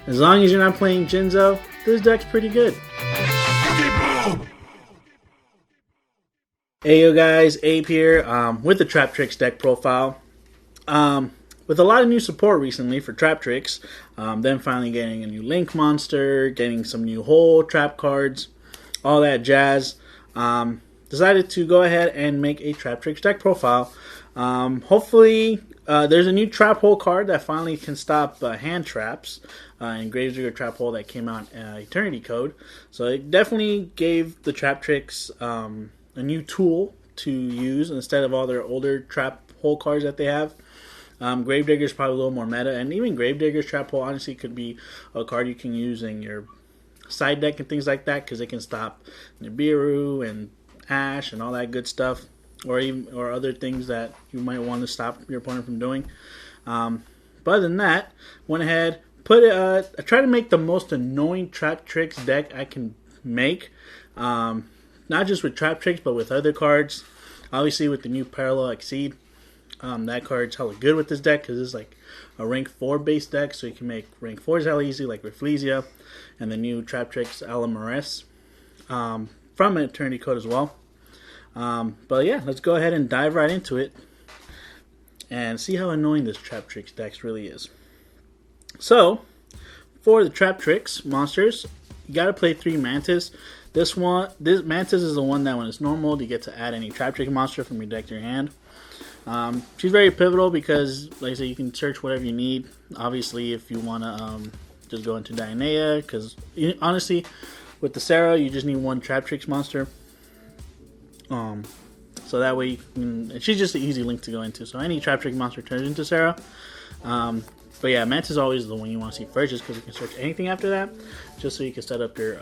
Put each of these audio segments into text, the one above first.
As long as you're not playing Jinzo, this deck's pretty good. Hey yo guys, Abe here with the Trap Tricks deck profile. With a lot of new support recently for Trap Tricks, then finally getting a new Link monster, getting some new whole trap cards, all that jazz, decided to go ahead and make a Trap Tricks deck profile. Hopefully, there's a new Trap Hole card that finally can stop hand traps, and Gravedigger Trap Hole that came out Eternity Code. So it definitely gave the Trap Tricks a new tool to use instead of all their older Trap Hole cards that they have. Gravedigger is probably a little more meta, and even Gravedigger's Trap Hole honestly could be a card you can use in your side deck and things like that, because it can stop Nibiru and Ash and all that good stuff, or other things that you might want to stop your opponent from doing. But other than that, went ahead, I tried to make the most annoying Trap Tricks deck I can make, not just with Trap Tricks, but with other cards. Obviously, with the new Parallel Exceed. That card's hella good with this deck because it's like a rank 4 base deck, so you can make rank 4s hella easy, like Rafflesia, and the new Trap Tricks Alamarez from Eternity Code as well. But yeah, let's go ahead and dive right into it and see how annoying this Trap Tricks deck really is. So, for the Trap Tricks monsters, you gotta play 3 Mantis. This Mantis is the one that when it's normal, you get to add any Trap Trick monster from your deck to your hand. She's very pivotal because, like I said, you can search whatever you need. Obviously, if you want to just go into Dionea, because honestly, with the Sarah, you just need one Trap Tricks monster. So that way, she's just an easy link to go into. So any Trap Trick monster turns into Sarah. But yeah, Mantis is always the one you want to see first, just because you can search anything after that, just so you can set up your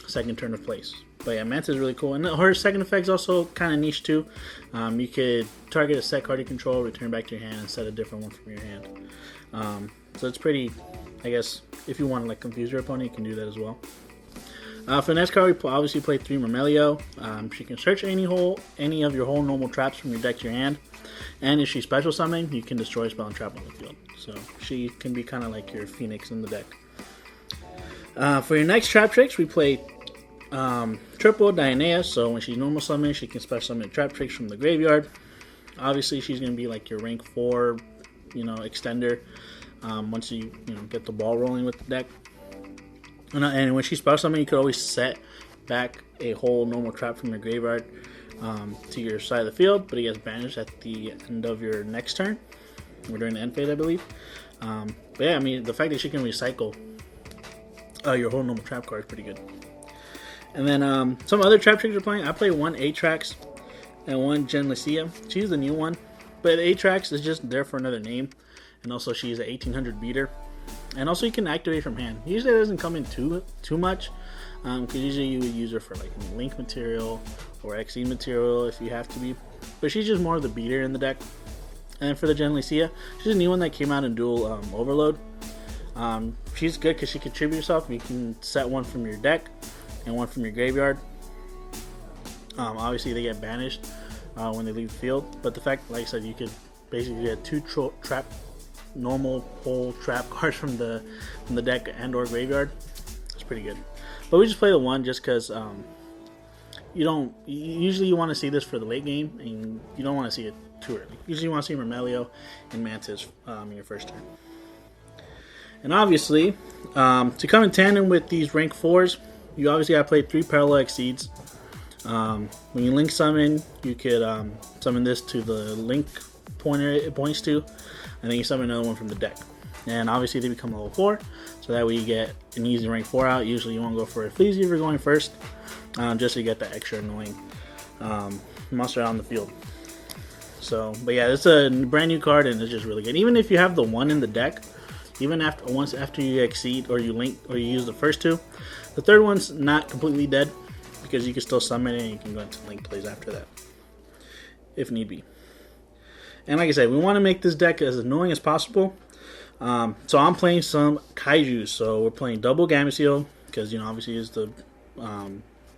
second turn of place. But yeah, Mantis is really cool, and her second effect is also kind of niche too. You could target a set card you control, return back to your hand, and set a different one from your hand. So it's pretty, I guess, if you want to like confuse your opponent, you can do that as well. For the next card, we obviously play 3 Mermelio. She can search any of your whole normal traps from your deck to your hand, and if she's special summoned, you can destroy a spell and trap on the field. So she can be kind of like your Phoenix in the deck. For your next Trap Tricks, we play triple Dionea. So when she's normal summoned, she can special summon Trap Tricks from the graveyard. Obviously, she's going to be like your rank 4, extender. Once you get the ball rolling with the deck. And when she's special summoned, you could always set back a whole normal trap from your graveyard to your side of the field, but it gets banished at the end of your next turn. We're doing the end phase, I believe. But yeah, I mean, the fact that she can recycle your whole normal trap card is pretty good. And then some other Trap Tricks we're playing. I play 1 Aatrax and 1 Genlycia. She's the new one, but Aatrax is just there for another name, and also she's an 1800 beater. And also you can activate from hand. Usually it doesn't come in too much, because usually you would use her for like Link material or Exceed material if you have to be. But she's just more of the beater in the deck. And for the Genlycia, she's a new one that came out in Dual Overload. She's good because she can tribute herself. You can set one from your deck and one from your graveyard. Obviously they get banished when they leave the field, but the fact, like I said, you could basically get 2 normal whole trap cards from the deck and or graveyard. It's pretty good. But we just play the 1 just because usually you want to see this for the late game, and you don't want to see it too early. Usually you want to see Mermelio and Mantis in your first turn. And obviously, to come in tandem with these rank 4s, you obviously got to play 3 Parallel Exceeds. When you Link summon, you could summon this to the Link pointer it points to, and then you summon another one from the deck. And obviously they become level 4, so that way you get an easy rank 4 out. Usually you want to go for Rafflesia if you're going first, just to get that extra annoying monster out on the field. So, but yeah, it's a brand new card, and it's just really good. Even if you have the 1 in the deck, even after you Exceed or you Link or you use the first 2, the third one's not completely dead, because you can still summon it and you can go into Link plays after that, if need be. And like I said, we want to make this deck as annoying as possible. So I'm playing some Kaiju. So we're playing double Gameciel, because obviously it's the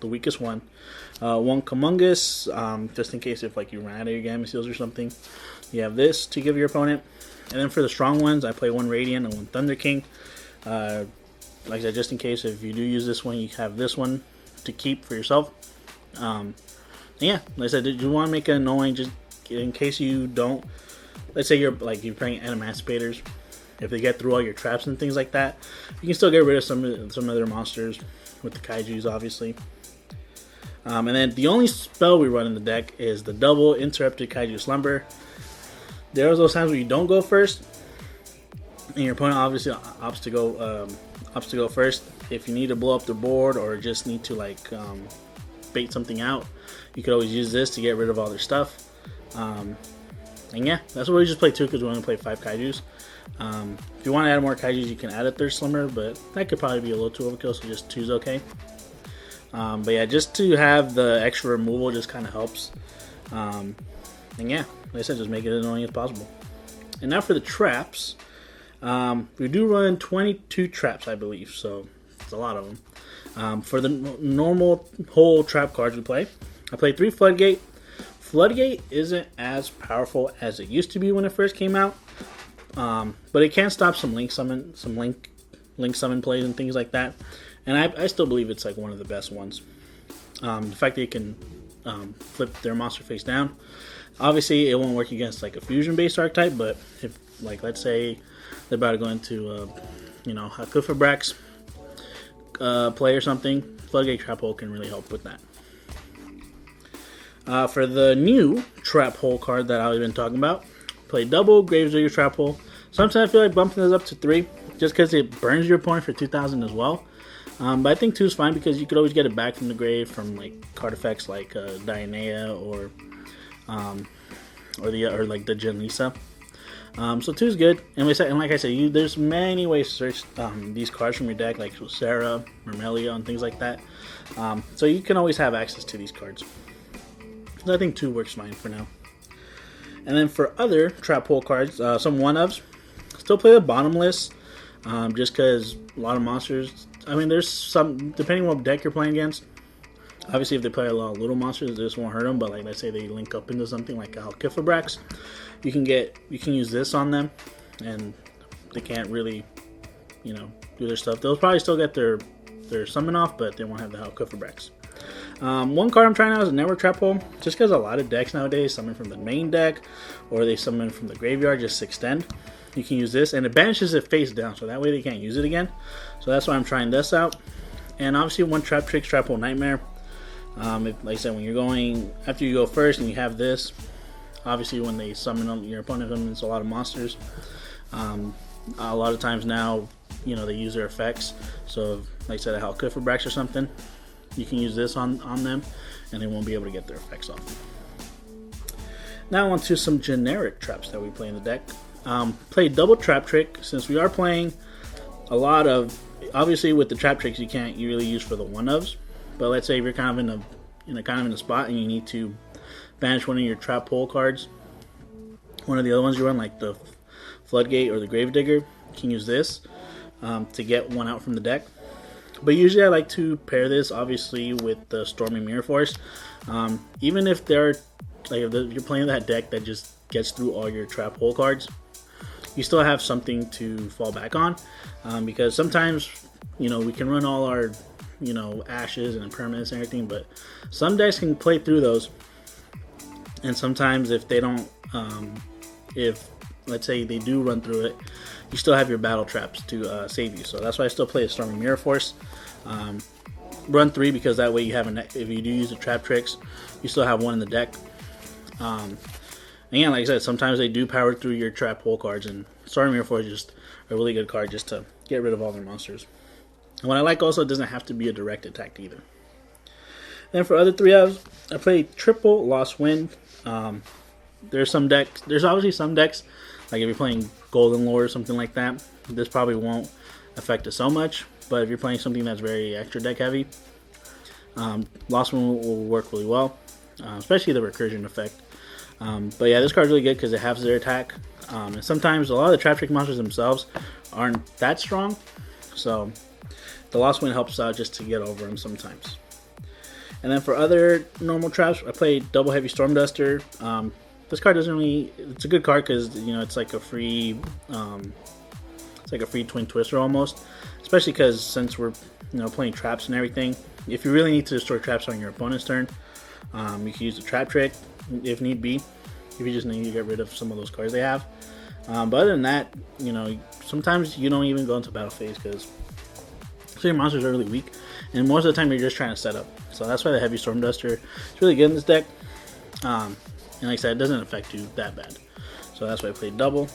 weakest one. 1 Kumungus, just in case if you ran out of your Gameciels or something. You have this to give your opponent. And then for the strong ones, I play 1 Radiant and 1 Thunder King. Like I said, just in case if you do use this one, you have this one to keep for yourself. Yeah, like I said, did you want to make it annoying just in case you don't? Let's say you're playing Animaspators. If they get through all your traps and things like that, you can still get rid of some of their monsters with the kaijus, obviously. And then the only spell we run in the deck is the double Interrupted Kaiju Slumber. There are those times where you don't go first, and your opponent obviously opts to go first. If you need to blow up the board or just need to bait something out, you could always use this to get rid of all their stuff. And yeah, that's what we just play 2 because we want to play 5 kaijus. If you want to add more kaijus, you can add a 3rd Slumber, but that could probably be a little too overkill, so just 2's okay. But yeah, just to have the extra removal just kind of helps. And yeah, like I said, just make it as annoying as possible. And now for the traps. We do run 22 traps, I believe, so it's a lot of them. For the normal whole trap cards we play, I play 3 Floodgate. Floodgate isn't as powerful as it used to be when it first came out, but it can stop some link summon plays and things like that. And I still believe it's like one of the best ones. The fact that you can flip their monster face down. Obviously, it won't work against like a fusion-based archetype, but if let's say they're about to go into a Hakufabrax play or something, Floodgate Trap Hole can really help with that. For the new Trap Hole card that I've been talking about, play double Gravedigger Trap Hole. Sometimes I feel like bumping this up to 3, just because it burns your opponent for 2,000 as well. But I think 2 is fine because you could always get it back from the grave from card effects like Dionea or the Genlisa. So 2 is good, and like I said, there's many ways to search these cards from your deck, like Sarah, Mermelia, and things like that. So you can always have access to these cards. So I think 2 works fine for now. And then for other Trap Hole cards, some 1-ofs, still play the Bottomless, just because a lot of monsters. I mean, there's some, depending on what deck you're playing against. Obviously, if they play a lot of little monsters, this won't hurt them. But let's say they link up into something like Alkifabrax, you can use this on them, and they can't really, do their stuff. They'll probably still get their summon off, but they won't have the Alkifabrax. One card I'm trying out is a Network Trap Hole, just because a lot of decks nowadays summon from the main deck, or they summon from the graveyard just to extend. You can use this, and it banishes it face down, so that way they can't use it again. So that's why I'm trying this out. And obviously, one Traptrix Trap Hole Nightmare. Like I said, when you're going after you go first and you have this, obviously when they summon your opponent summons a lot of monsters. A lot of times now, they use their effects. So, like I said, a Halkifabrax or something, you can use this on them, and they won't be able to get their effects off. Now on to some generic traps that we play in the deck. Play Double Trap Trick, since we are playing a lot of. Obviously, with the Trap Tricks, you can't really use for the 1-ofs. But let's say if you're kind of in a spot and you need to banish one of your Trap Hole cards, one of the other ones you run, like the Floodgate or the Gravedigger, you can use this to get one out from the deck. But usually I like to pair this, obviously, with the Stormy Mirror Force. Even if if you're playing that deck that just gets through all your Trap Hole cards, you still have something to fall back on. Because sometimes, we can run all our, ashes and impermanence and everything, but some decks can play through those. And sometimes if they don't, if let's say they do run through it, you still have your battle traps to save you. So that's why I still play a Stormy Mirror Force. Run 3 because that way you have if you do use the Trap Tricks, you still have one in the deck. Again, like I said, sometimes they do power through your Trap Hole cards, and Stormy Mirror Force is just a really good card just to get rid of all their monsters. And what I like also, it doesn't have to be a direct attack either. Then for other 3-ofs, I play triple Lost Wind. There's obviously some decks, like if you're playing Golden Lore or something like that, this probably won't affect it so much. But if you're playing something that's very extra deck heavy, Lost Wind will work really well, especially the recursion effect. But yeah, this card's really good because it halves their attack. And sometimes a lot of the Trap Trick monsters themselves aren't that strong, so the Lost Wind helps out just to get over them sometimes. And then for other normal traps, I play Double Heavy Storm Duster. This card doesn't really. It's a good card because it's like a free It's like a free Twin Twister almost, especially because since we're playing traps and everything, if you really need to destroy traps on your opponent's turn, you can use the Trap Trick if need be, if you just need to get rid of some of those cards they have. But other than that, sometimes you don't even go into battle phase because your monsters are really weak, and most of the time you're just trying to set up. So that's why the Heavy Storm Duster is really good in this deck. And like I said, it doesn't affect you that bad. So that's why I played double.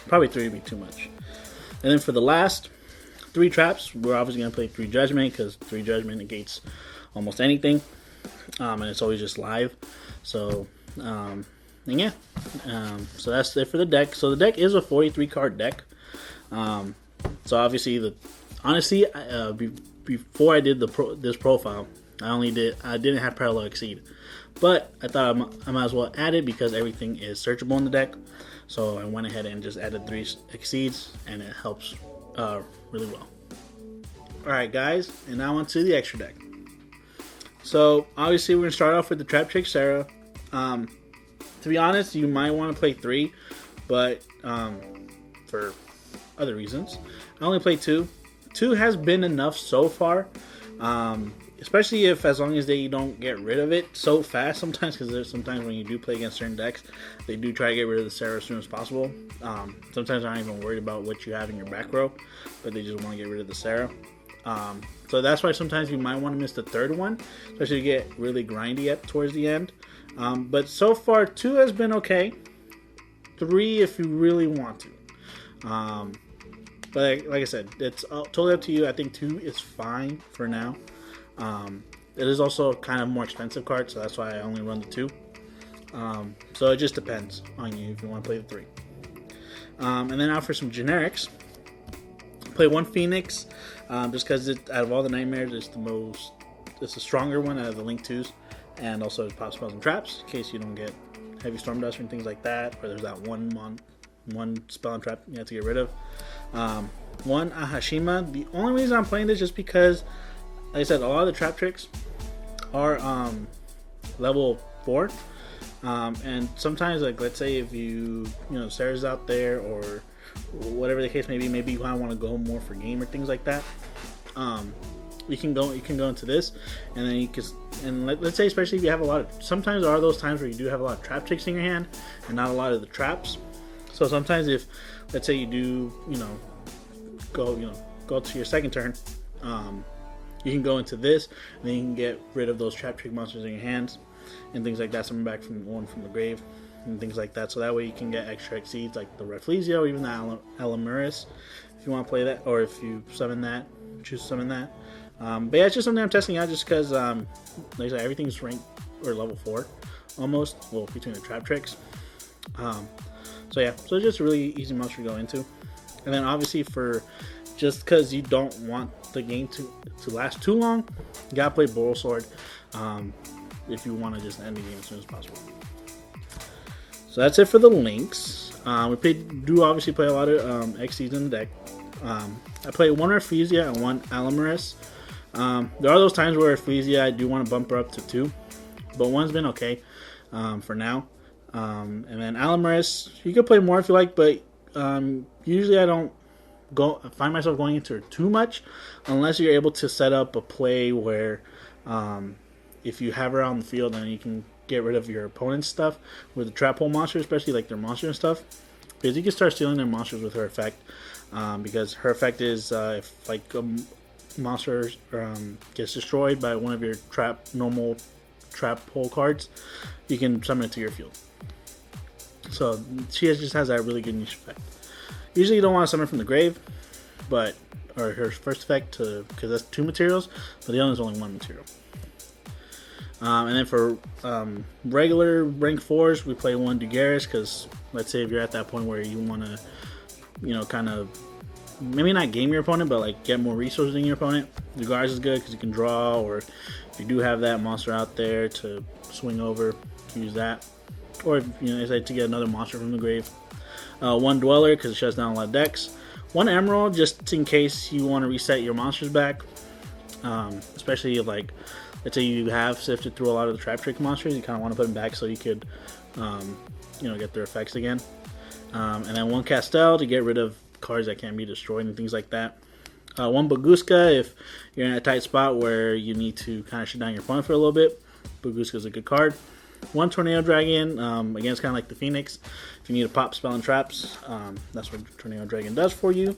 Probably 3 would be too much. And then for the last 3 traps, we're obviously going to play 3 Judgment, because 3 Judgment negates almost anything. And it's always just live. So, and yeah. So that's it for the deck. So the deck is a 43 card deck. So obviously, honestly, before I did this profile, I didn't have Parallel Exceed. But I thought I might as well add it because everything is searchable in the deck. So I went ahead and just added 3 Exceeds, and it helps really well. Alright guys, and now on to the extra deck. So obviously we're going to start off with the Trap Trick Sarah. To be honest, you might want to play 3, but for other reasons. I only played 2. 2 has been enough so far. Especially as long as they don't get rid of it so fast sometimes, because there's sometimes when you do play against certain decks, they do try to get rid of the Sarah as soon as possible. Sometimes they're not even worried about what you have in your back row, but they just want to get rid of the Sarah. So that's why sometimes you might want to miss the 3rd one, especially if you get really grindy towards the end. But so far, 2 has been okay. 3 if you really want to. But like I said, it's totally up to you. I think 2 is fine for now. It is also kind of more expensive card, so that's why I only run the 2. So it just depends on you if you want to play the 3. And then now for some generics. Play 1 Phoenix, just because out of all the Nightmares, it's the stronger one out of the Link 2s, and also it pops spells and traps in case you don't get Heavy Storm Duster and things like that, or there's that one spell and trap you have to get rid of. 1 Ahashima. The only reason I'm playing this is just because, like I said, a lot of the trap tricks are level 4, and sometimes, like, let's say if Sarah's out there or whatever the case may be, maybe you kind of want to go more for game or things like that. You can go into this, and then let's say, especially if you have a lot of, sometimes there are those times where you do have a lot of trap tricks in your hand and not a lot of the traps. So sometimes if, let's say you do, go to your 2nd turn, you can go into this, and then you can get rid of those trap trick monsters in your hands and things like that. Summon back from the grave and things like that. So that way you can get extra Exceeds like the Rafflesia or even the Alamuris if you want to play that, or if you summon that, choose to summon that. But yeah, it's just something I'm testing out just because, like I said, everything's ranked or level 4 almost. Well, between the trap tricks. So yeah, so it's just a really easy monster to go into. And then obviously just because you don't want the game to last too long, you gotta play Boral Sword if you want to just end the game as soon as possible. So that's it for the links. We do obviously play a lot of Xyz in the deck. I play 1 Rafflesia and 1 Alamuris. There are those times where Rafflesia I do want to bump her up to 2, but 1's been okay for now. And then Alamuris, you can play more if you like, but usually I don't find myself going into her too much unless you're able to set up a play where if you have her on the field, then you can get rid of your opponent's stuff with the trap hole monster, especially like their monster and stuff, because you can start stealing their monsters with her effect. Because her effect is if like a monster gets destroyed by one of your normal trap hole cards, you can summon it to your field. So she just has that really good niche effect. Usually you don't want to summon from the grave, or her first effect, because that's 2 materials, but the other is only 1 material. And then for regular rank 4s, we play 1 Dugaris, because let's say if you're at that point where you want to, kind of, maybe not game your opponent, but like get more resources in your opponent. Dugaris is good because you can draw, or if you do have that monster out there to swing over, you can use that. Or if decide to get another monster from the grave. 1 Dweller because it shuts down a lot of decks. 1 Emerald just in case you want to reset your monsters back. Especially if, like, let's say you have sifted through a lot of the trap trick monsters, you kind of want to put them back so you could, get their effects again. And then 1 Castel to get rid of cards that can't be destroyed and things like that. One Baguska if you're in a tight spot where you need to kind of shut down your opponent for a little bit. Baguska is a good card. One Tornado Dragon, again, it's kind of like the Phoenix. If you need to pop spell and traps, that's what Tornado Dragon does for you.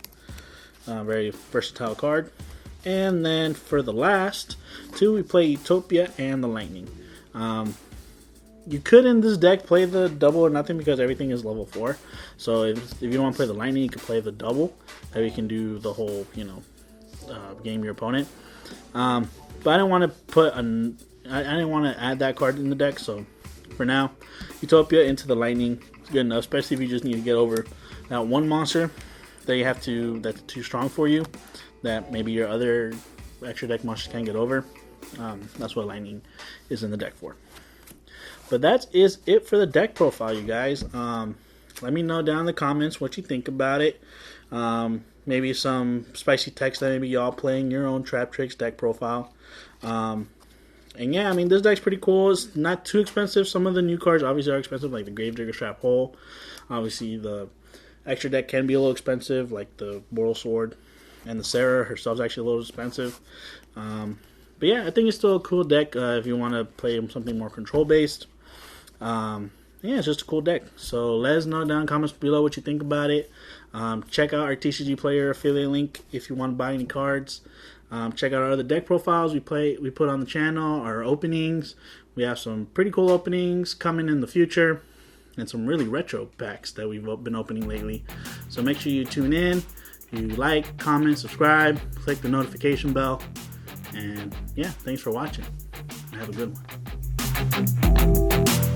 Very versatile card. And then for the last two, we play Utopia and the Lightning. You could in this deck play the double or nothing because everything is level 4. So if you don't want to play the Lightning, you can play the double. That you can do the whole, game your opponent. But I didn't want to I didn't want to add that card in the deck. So for now, Utopia into the Lightning is good enough, especially if you just need to get over that one monster that's too strong for you, that maybe your other extra deck monsters can't get over. That's what Lightning is in the deck for. But that is it for the deck profile, you guys. Let me know down in the comments what you think about it. Maybe some spicy text that maybe y'all playing your own Trap Tricks deck profile. And yeah, I mean, this deck's pretty cool. It's not too expensive. Some of the new cards obviously are expensive, like the Gravedigger's Trap Hole. Obviously, the extra deck can be a little expensive, like the Boral Sword. And the Sarah herself is actually a little expensive. But yeah, I think it's still a cool deck if you want to play something more control-based. Yeah, it's just a cool deck. So let us know down in the comments below what you think about it. Check out our TCG Player affiliate link if you want to buy any cards. Check out our other deck profiles we put on the channel, our openings. We have some pretty cool openings coming in the future, and some really retro packs that we've been opening lately. So make sure you tune in. You like, comment, subscribe, click the notification bell. And yeah, thanks for watching. Have a good one.